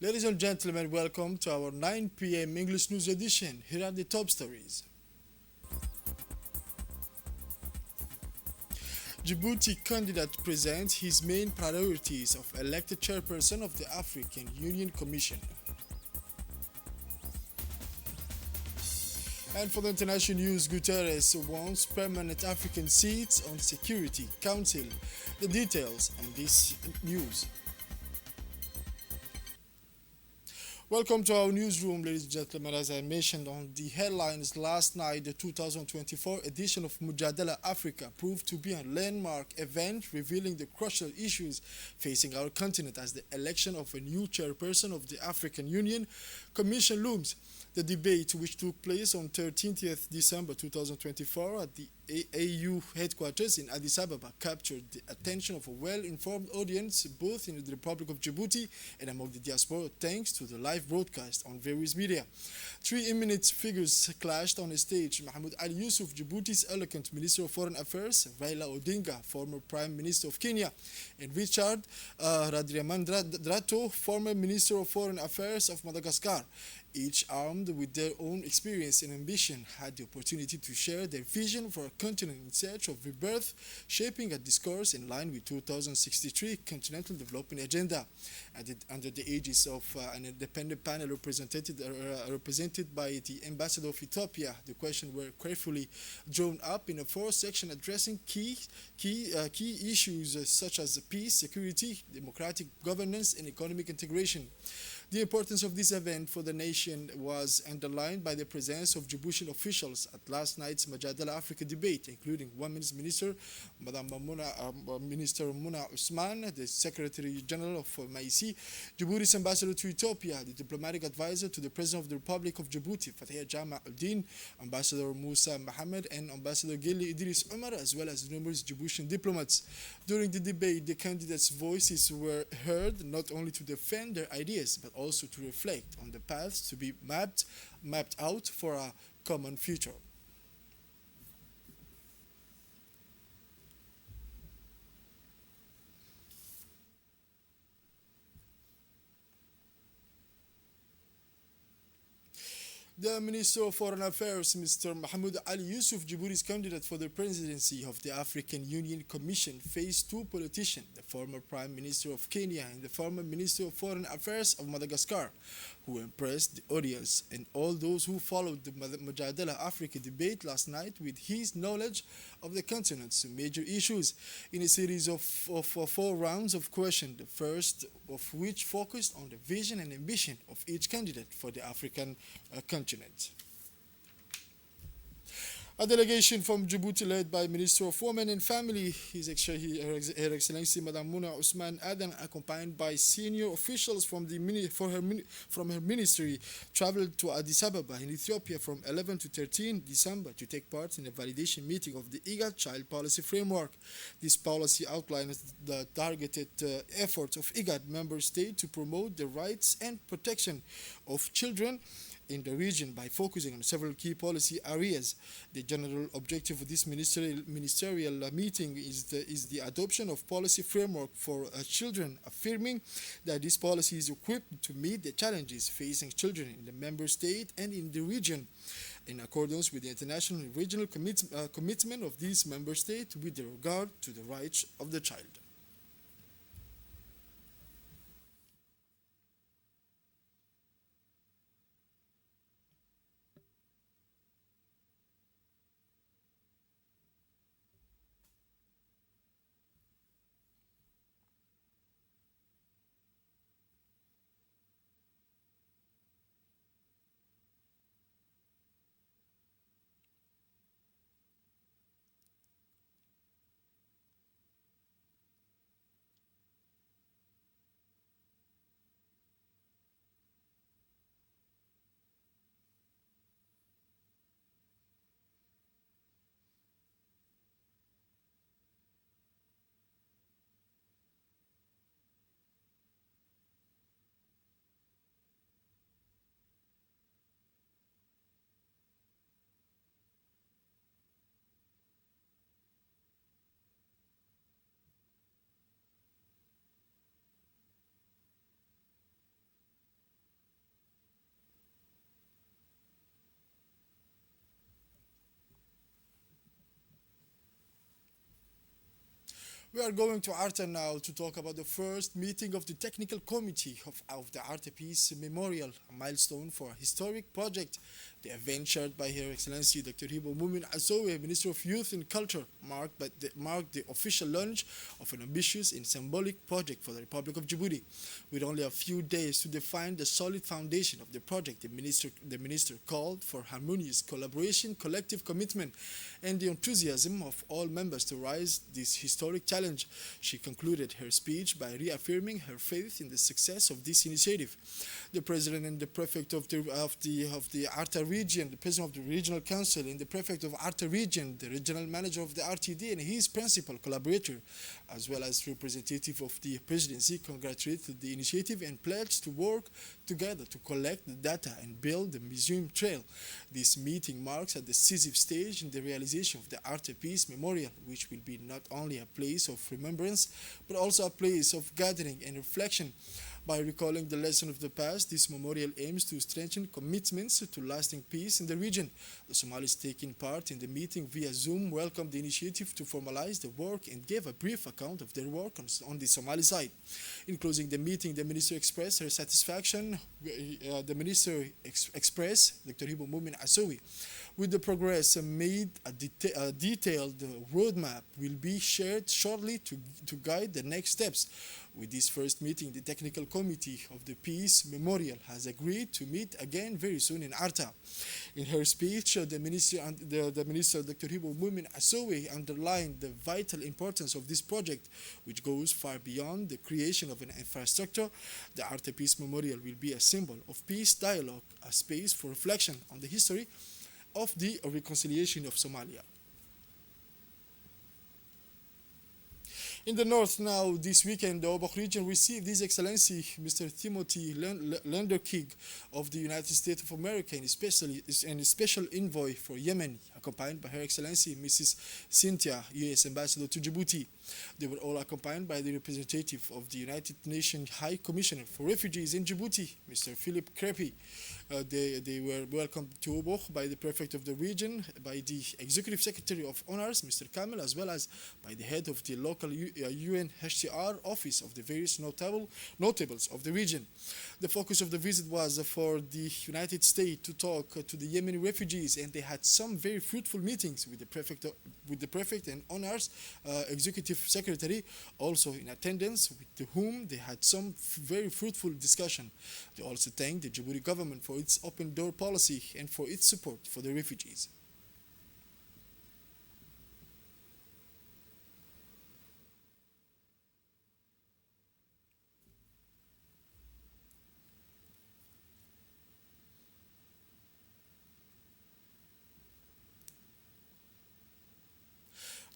Ladies and gentlemen, welcome to our 9 p.m. English News Edition. Here are the top stories. Djibouti candidate presents his main priorities of elected chairperson of the African Union Commission. And for the international news, Guterres wants permanent African seats on Security Council. The details on this news. Welcome to our newsroom, ladies and gentlemen. As I mentioned on the headlines last night, the 2024 edition of Mujadala Africa proved to be a landmark event revealing the crucial issues facing our continent as the election of a new chairperson of the African Union Commission looms. The debate, which took place on 13th December 2024 at the AU headquarters in Addis Ababa, captured the attention of a well-informed audience both in the Republic of Djibouti and among the diaspora thanks to the live broadcast on various media. Three eminent figures clashed on a stage: Mahmoud Ali Yusuf, Djibouti's eloquent Minister of Foreign Affairs; Raila Odinga, former Prime Minister of Kenya; and Richard Radramandrato, former Minister of Foreign Affairs of Madagascar. Each, armed with their own experience and ambition, had the opportunity to share their vision for a continent in search of rebirth, shaping a discourse in line with 2063 Continental Development Agenda. Under the aegis of an independent panel represented by the Ambassador of Ethiopia, the questions were carefully drawn up in a four-section addressing key issues such as peace, security, democratic governance, and economic integration. The importance of this event for the nation was underlined by the presence of Djiboutian officials at last night's Mujadala Africa debate, including Women's Minister, Minister Muna Usman, the Secretary General of MAIC, Djibouti's Ambassador to Ethiopia, the diplomatic advisor to the President of the Republic of Djibouti, Fatih Jama Al-Din, Ambassador Musa Mohammed, and Ambassador Gili Idris Umar, as well as numerous Djiboutian diplomats. During the debate, the candidates' voices were heard not only to defend their ideas, but also to reflect on the paths to be mapped out for a common future. The Minister of Foreign Affairs, Mr. Mahmoud Ali Yusuf, Djibouti's candidate for the presidency of the African Union Commission, faced two politicians, the former Prime Minister of Kenya and the former Minister of Foreign Affairs of Madagascar, who impressed the audience and all those who followed the Mujadala Africa debate last night with his knowledge of the continent's major issues in a series of four rounds of questions, the first of which focused on the vision and ambition of each candidate for the African continent. A delegation from Djibouti led by Minister of Women and Family, Her Excellency Madame Muna Usman Adan, accompanied by senior officials from her ministry, traveled to Addis Ababa in Ethiopia from 11 to 13 December to take part in a validation meeting of the IGAD Child Policy Framework. This policy outlines the targeted efforts of IGAD member states to promote the rights and protection of children in the region by focusing on several key policy areas. The general objective of this ministerial meeting is the adoption of policy framework for children, affirming that this policy is equipped to meet the challenges facing children in the member state and in the region, in accordance with the international and regional commitment of these member states with regard to the rights of the child. We are going to Arta now to talk about the first meeting of the technical committee of the Arta Peace Memorial, a milestone for a historic project. The event chaired by Her Excellency Dr. Hibo Mumin Azowe, Minister of Youth and Culture, marked the official launch of an ambitious and symbolic project for the Republic of Djibouti. With only a few days to define the solid foundation of the project, the minister called for harmonious collaboration, collective commitment, and the enthusiasm of all members to rise this historic challenge. She concluded her speech by reaffirming her faith in the success of this initiative. The president and the prefect of the Arta region, the president of the regional council, and the prefect of Arta region, the regional manager of the RTD, and his principal collaborator, as well as representative of the presidency, congratulated the initiative and pledged to work together to collect the data and build the museum trail. This meeting marks a decisive stage in the realization of the Arta Peace Memorial, which will be not only a place of remembrance, but also a place of gathering and reflection. By recalling the lesson of the past, this memorial aims to strengthen commitments to lasting peace in the region. The Somalis taking part in the meeting via Zoom welcomed the initiative to formalize the work and gave a brief account of their work on the Somali side. In closing the meeting, the minister expressed her satisfaction. Expressed, Dr. Hibo Mumin Asowi, with the progress made, a detailed roadmap will be shared shortly to guide the next steps. With this first meeting, the technical committee of the Peace Memorial has agreed to meet again very soon in Arta. In her speech, the minister Dr. Hibo Mumin Asowe underlined the vital importance of this project, which goes far beyond the creation of an infrastructure. The Arta Peace Memorial will be a symbol of peace dialogue, a space for reflection on the history of the reconciliation of Somalia. In the north now, this weekend, the Obok region received His Excellency Mr. Timothy Lenderking of the United States of America and a special envoy for Yemen, accompanied by Her Excellency Mrs. Cynthia, U.S. Ambassador to Djibouti. They were all accompanied by the representative of the United Nations High Commissioner for Refugees in Djibouti, Mr. Philip Crepy. They were welcomed to Obok by the prefect of the region, by the executive secretary of honors, Mr. Kamel, as well as by the head of the local UNHCR office of the various notables of the region. The focus of the visit was for the United States to talk to the Yemeni refugees, and they had some very fruitful meetings with the prefect and honors executive secretary, also in attendance, with whom they had some very fruitful discussion. They also thanked the Djibouti government for its open door policy and for its support for the refugees.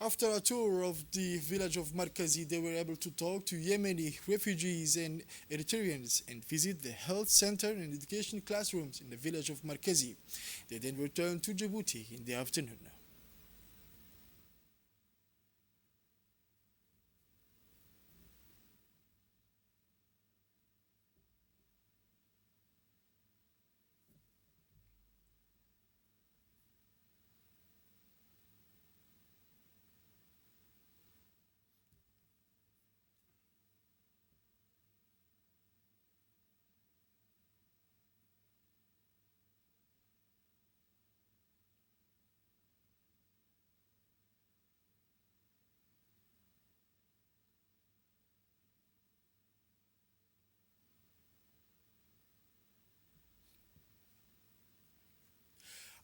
After a tour of the village of Markazi, they were able to talk to Yemeni refugees and Eritreans and visit the health center and education classrooms in the village of Markazi. They then returned to Djibouti in the afternoon.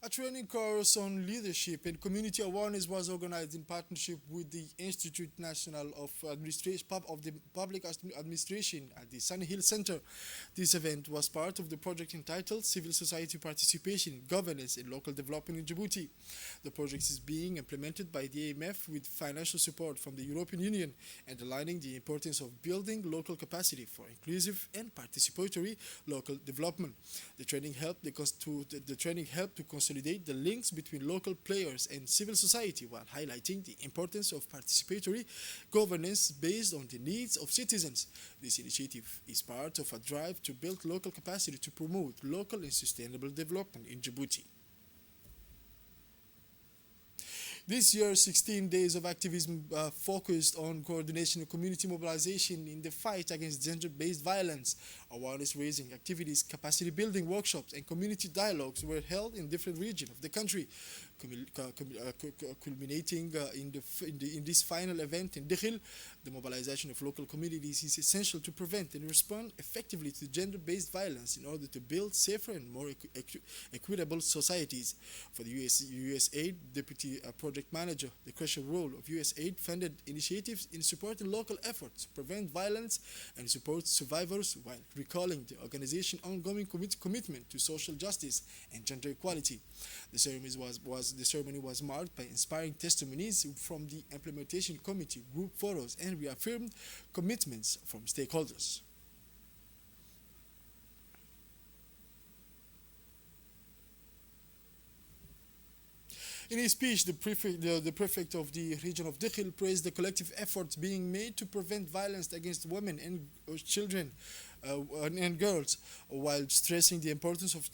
A training course on leadership and community awareness was organized in partnership with the Institute National of the Public Administration at the Sunny Hill Center. This event was part of the project entitled Civil Society Participation, Governance and Local Development in Djibouti. The project is being implemented by the AMF with financial support from the European Union, underlining the importance of building local capacity for inclusive and participatory local development. The training helped to consolidate the links between local players and civil society while highlighting the importance of participatory governance based on the needs of citizens. This initiative is part of a drive to build local capacity to promote local and sustainable development in Djibouti. This year, 16 days of activism focused on coordination and community mobilization in the fight against gender-based violence. Awareness raising activities, capacity building workshops, and community dialogues were held in different regions of the country, culminating in this final event in Dikhil. The mobilization of local communities is essential to prevent and respond effectively to gender-based violence in order to build safer and more equitable societies. For the USAID Deputy Project Manager, the crucial role of USAID funded initiatives in supporting local efforts to prevent violence and support survivors while recalling the organization's ongoing commitment to social justice and gender equality. The ceremony was marked by inspiring testimonies from the implementation committee, group photos, and reaffirmed commitments from stakeholders. In his speech, the prefect of the region of Dikhil praised the collective efforts being made to prevent violence against women and children and girls, while stressing the importance of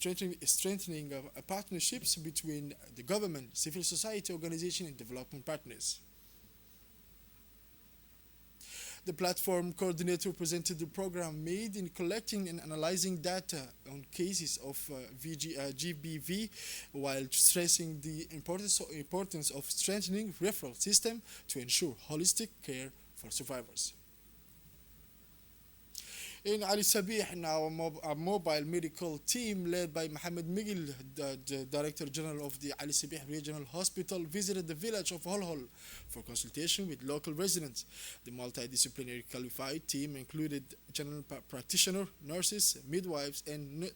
strengthening partnerships between the government, civil society organizations, and development partners. The platform coordinator presented the program made in collecting and analyzing data on cases of GBV while stressing the importance of strengthening referral system to ensure holistic care for survivors. In Ali Sabih, now a mobile medical team led by Mohammed Miguel, the Director General of the Ali Sabih Regional Hospital, visited the village of Holhol for consultation with local residents. The multidisciplinary qualified team included general practitioners, nurses, midwives, and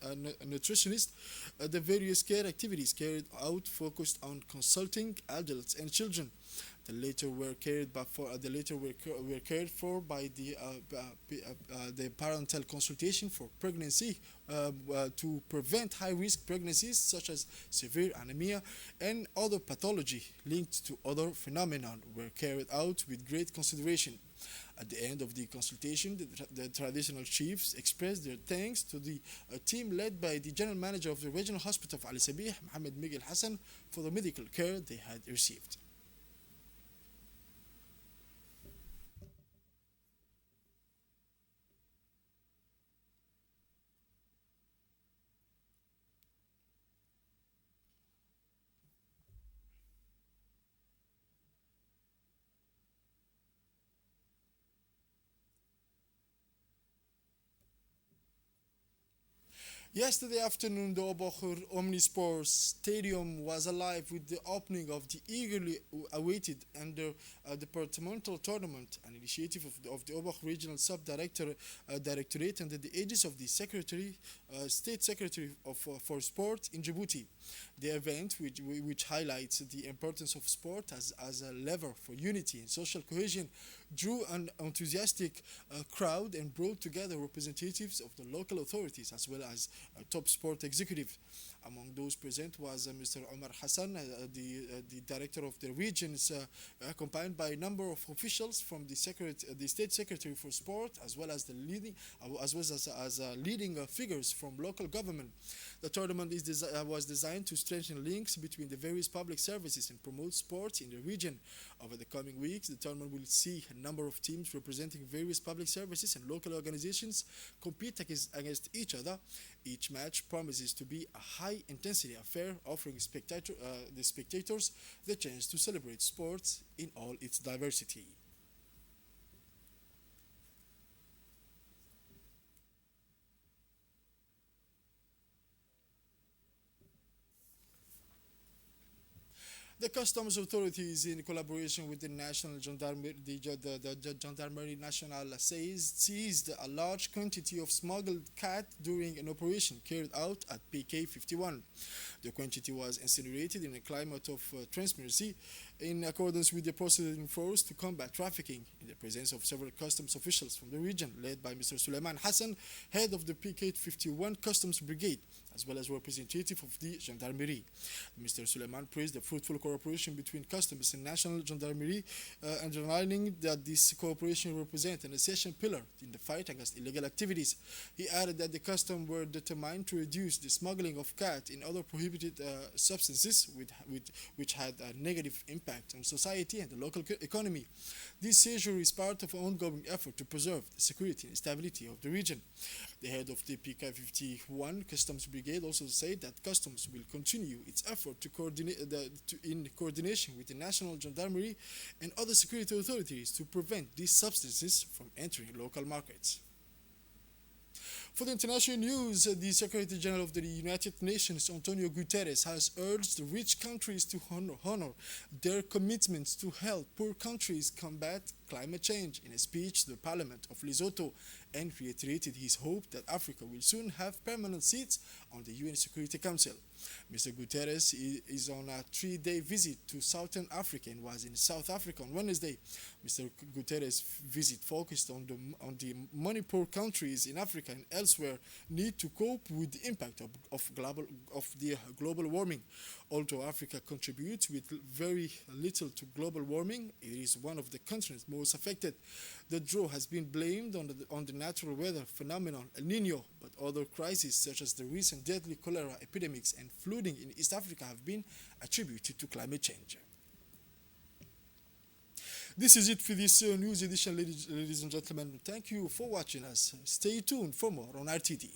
nutritionists. The various care activities carried out focused on consulting adults and children. The later were cared for by the parental consultation for pregnancy to prevent high-risk pregnancies such as severe anemia and other pathology linked to other phenomena were carried out with great consideration. At the end of the consultation, the traditional chiefs expressed their thanks to the team led by the general manager of the regional hospital of Ali Sabih, Mohammed Miguel Hassan, for the medical care they had received. Yesterday afternoon, the Obakhur Omnisports Stadium was alive with the opening of the eagerly awaited departmental tournament, an initiative of the Obakhur Regional Directorate under the aegis of the State Secretary for Sport in Djibouti. The event, which highlights the importance of sport as a lever for unity and social cohesion, drew an enthusiastic crowd and brought together representatives of the local authorities as well as top sport executives. Among those present was Mr. Omar Hassan, the director of the regions, accompanied by a number of officials from the State Secretary for Sport, as well as leading figures from local government. The tournament was designed to strengthen links between the various public services and promote sport in the region. Over the coming weeks, the tournament will see a number of teams representing various public services and local organizations compete against each other. Each match promises to be a high-intensity affair, offering the spectators the chance to celebrate sports in all its diversity. The customs authorities, in collaboration with the National Gendarmerie, the Gendarmerie Nationale, seized a large quantity of smuggled cat during an operation carried out at PK-51. The quantity was incinerated in a climate of transparency in accordance with the procedure enforced to combat trafficking, in the presence of several customs officials from the region, led by Mr. Suleiman Hassan, head of the PK-51 Customs Brigade, as well as representative of the Gendarmerie. Mr. Suleiman praised the fruitful cooperation between customs and national gendarmerie, underlining that this cooperation represents an essential pillar in the fight against illegal activities. He added that the customs were determined to reduce the smuggling of cat and other prohibited substances which had a negative impact impact on society and the local economy. This seizure is part of an ongoing effort to preserve the security and stability of the region. The head of the PK-51 Customs Brigade also said that Customs will continue its effort to in coordination with the National Gendarmerie and other security authorities to prevent these substances from entering local markets. For the international news, the Secretary General of the United Nations, Antonio Guterres, has urged rich countries to honor their commitments to help poor countries combat climate change in a speech to the Parliament of Lesotho, and reiterated his hope that Africa will soon have permanent seats on the UN Security Council. Mr. Guterres is on a 3-day visit to Southern Africa and was in South Africa on Wednesday. Mr. Guterres' visit focused on the money poor countries in Africa and elsewhere need to cope with the impact of global warming. Although Africa contributes with very little to global warming, it is one of the continents most affected. The drought has been blamed on the natural weather phenomenon El Nino, but other crises such as the recent deadly cholera epidemics and flooding in East Africa have been attributed to climate change. This is it for this news edition, ladies and gentlemen. Thank you for watching us. Stay tuned for more on RTD.